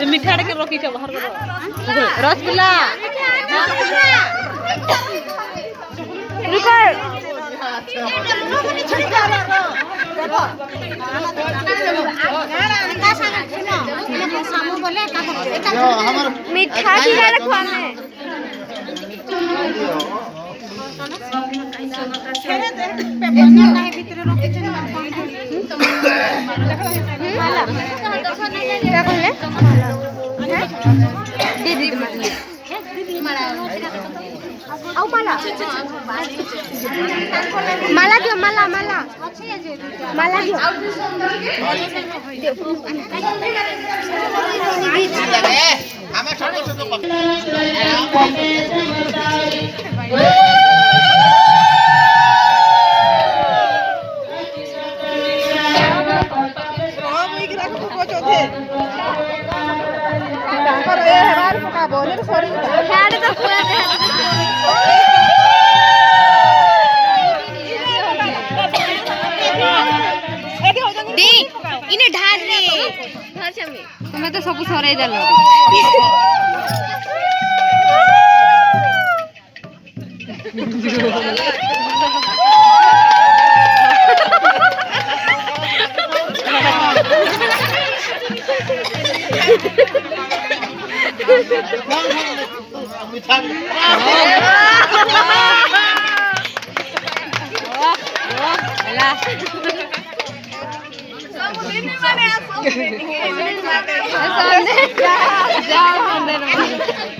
मिठा के रखी छ बाहर करो रसगुल्ला रुको मिठा खिला रखो हमें माला क्यों माला माला माला क्यों इन्हें ढाल रे घर छमे तुम्हें तो सब सराई देल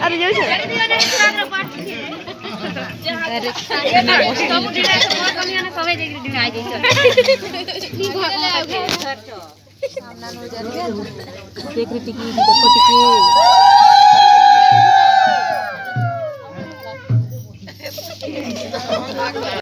अरे जो